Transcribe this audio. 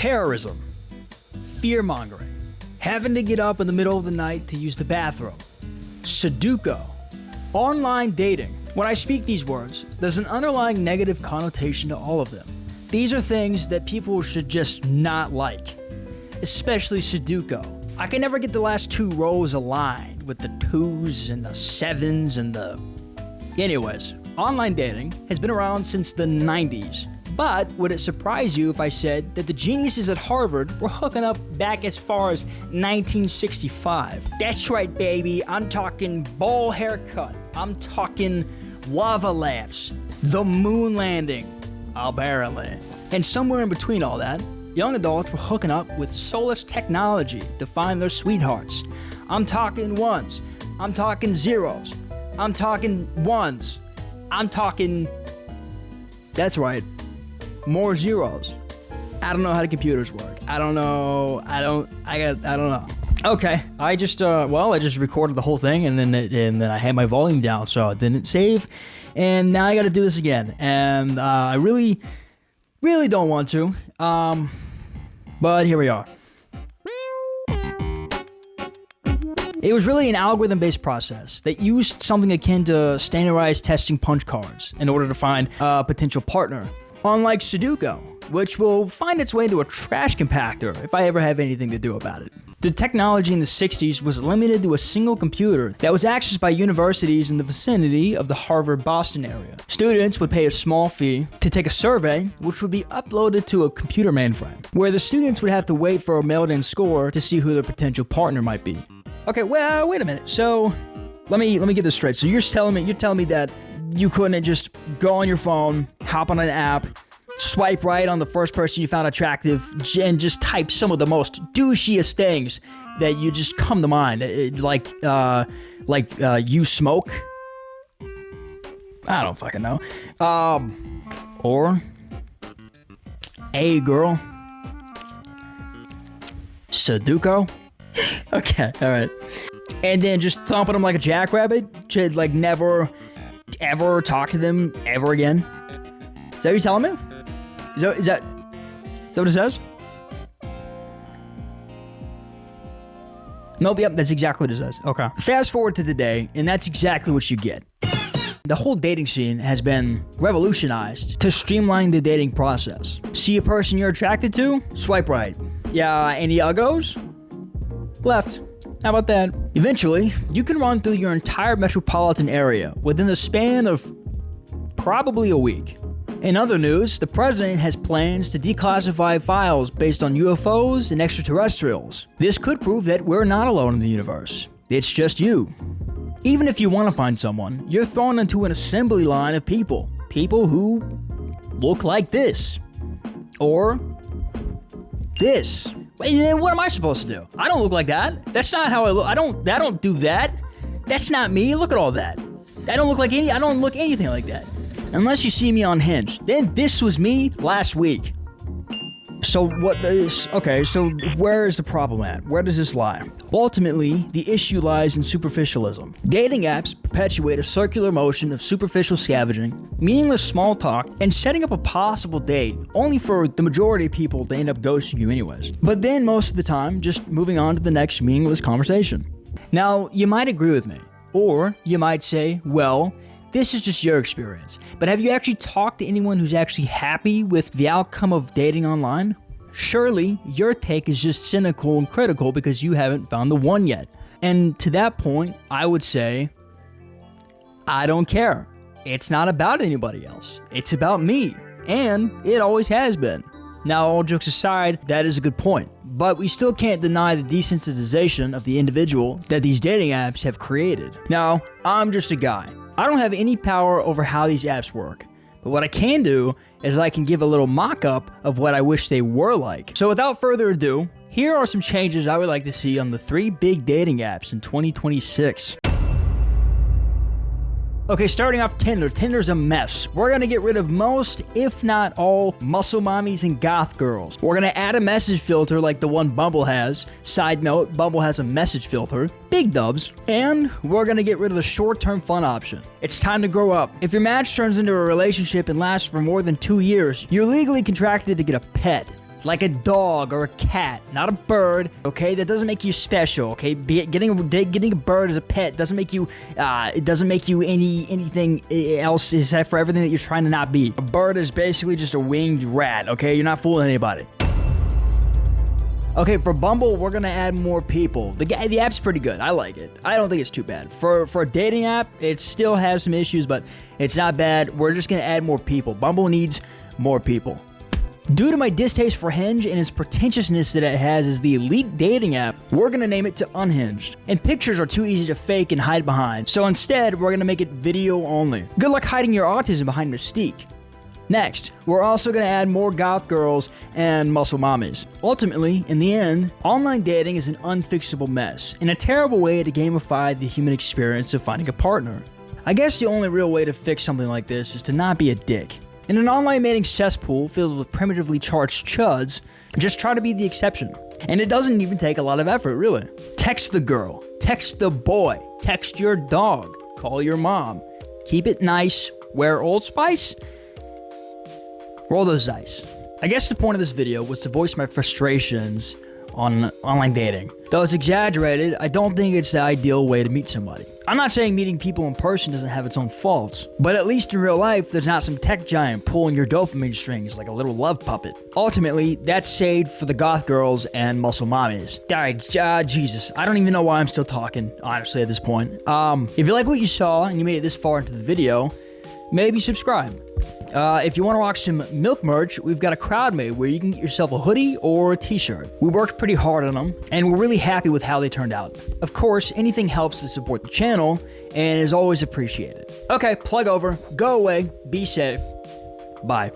Terrorism, fear-mongering, having to get up in the middle of the night to use the bathroom, Sudoku, online dating. When I speak these words, there's an underlying negative connotation to all of them. These are things that people should just not like, especially Sudoku. I can never get the last two rows aligned with the 2s and the 7s and the... Anyways, online dating has been around since the 90s. But would it surprise you if I said that the geniuses at Harvard were hooking up back as far as 1965? That's right, baby. I'm talking ball haircut. I'm talking lava lamps, the moon landing, apparently. And somewhere in between all that, young adults were hooking up with soulless technology to find their sweethearts. I'm talking ones. I'm talking zeros. I'm talking ones. I'm talking... That's right. More zeros. I don't know how the computers work. I don't know. I don't know. Okay, I just recorded the whole thing and then I had my volume down, so it didn't save, and now I got to do this again, and I really don't want to, but here we are. It was really an algorithm-based process that used something akin to standardized testing punch cards in order to find a potential partner. Unlike Sudoku, which will find its way into a trash compactor if I ever have anything to do about it. The technology in the 60s was limited to a single computer that was accessed by universities in the vicinity of the Harvard-Boston area. Students would pay a small fee to take a survey, which would be uploaded to a computer mainframe, where the students would have to wait for a mailed-in score to see who their potential partner might be. Okay, well, wait a minute. So, let me get this straight. So you're telling me that you couldn't just go on your phone, hop on an app, swipe right on the first person you found attractive, and just type some of the most douchiest things that you just come to mind, like you smoke? I don't fucking know. Or, hey girl, Sudoku? Okay, alright. And then just thumping them like a jackrabbit to like never ever talk to them ever again? Is that what you're telling me? Is that what it says? Nope, yep, that's exactly what it says. Okay. Fast forward to today, and that's exactly what you get. The whole dating scene has been revolutionized to streamline the dating process. See a person you're attracted to? Swipe right. Yeah, any uggos? Left. How about that? Eventually, you can run through your entire metropolitan area within the span of probably a week. In other news, the president has plans to declassify files based on UFOs and extraterrestrials. This could prove that we're not alone in the universe. It's just you. Even if you want to find someone, you're thrown into an assembly line of people. People who look like this. Or this. What am I supposed to do? I don't look like that. That's not how I look. I don't do that. That's not me. Look at all that. I don't look anything like that. Unless you see me on Hinge. Then this was me last week. So where is the problem at? Where does this lie? Ultimately, the issue lies in superficialism. Dating apps perpetuate a circular motion of superficial scavenging, meaningless small talk, and setting up a possible date, only for the majority of people to end up ghosting you anyways. But then most of the time, just moving on to the next meaningless conversation. Now, you might agree with me, or you might say, well, this is just your experience. But have you actually talked to anyone who's actually happy with the outcome of dating online? Surely, your take is just cynical and critical because you haven't found the one yet. And to that point, I would say, I don't care. It's not about anybody else. It's about me. And it always has been. Now, all jokes aside, that is a good point. But we still can't deny the desensitization of the individual that these dating apps have created. Now, I'm just a guy. I don't have any power over how these apps work, but what I can do is I can give a little mock-up of what I wish they were like. So without further ado, here are some changes I would like to see on the 3 big dating apps in 2026. Okay, starting off Tinder. Tinder's a mess. We're gonna get rid of most, if not all, muscle mommies and goth girls. We're gonna add a message filter like the one Bumble has. Side note, Bumble has a message filter. Big dubs. And we're gonna get rid of the short-term fun option. It's time to grow up. If your match turns into a relationship and lasts for more than 2 years, you're legally contracted to get a pet. like a dog or a cat, not a bird, okay? That doesn't make you special, okay? Getting a bird as a pet doesn't make you, it doesn't make you anything else except for everything that you're trying to not be. A bird is basically just a winged rat, okay? You're not fooling anybody. Okay, for Bumble, we're gonna add more people. The app's pretty good. I like it. I don't think it's too bad. For a dating app, it still has some issues, but it's not bad. We're just gonna add more people. Bumble needs more people. Due to my distaste for Hinge and its pretentiousness that it has as the elite dating app, we're gonna name it to Unhinged. And pictures are too easy to fake and hide behind, so instead, we're gonna make it video only. Good luck hiding your autism behind Mystique. Next, we're also going to add more goth girls and muscle mommies. Ultimately, in the end, online dating is an unfixable mess and a terrible way to gamify the human experience of finding a partner. I guess the only real way to fix something like this is to not be a dick. In an online mating cesspool filled with primitively charged chuds, just try to be the exception. And it doesn't even take a lot of effort, really. Text the girl, text the boy, text your dog, call your mom. Keep it nice, wear Old Spice. Roll those dice. I guess the point of this video was to voice my frustrations on online dating. Though it's exaggerated, I don't think it's the ideal way to meet somebody. I'm not saying meeting people in person doesn't have its own faults, but at least in real life, there's not some tech giant pulling your dopamine strings like a little love puppet. Ultimately, that's saved for the goth girls and muscle mommies. Jesus, I don't even know why I'm still talking, honestly, at this point. If you like what you saw and you made it this far into the video, maybe subscribe. If you want to rock some Milk merch, we've got a crowd made where you can get yourself a hoodie or a t-shirt. We worked pretty hard on them, and we're really happy with how they turned out. Of course, anything helps to support the channel, and is always appreciated. Okay, plug over, go away, be safe, bye.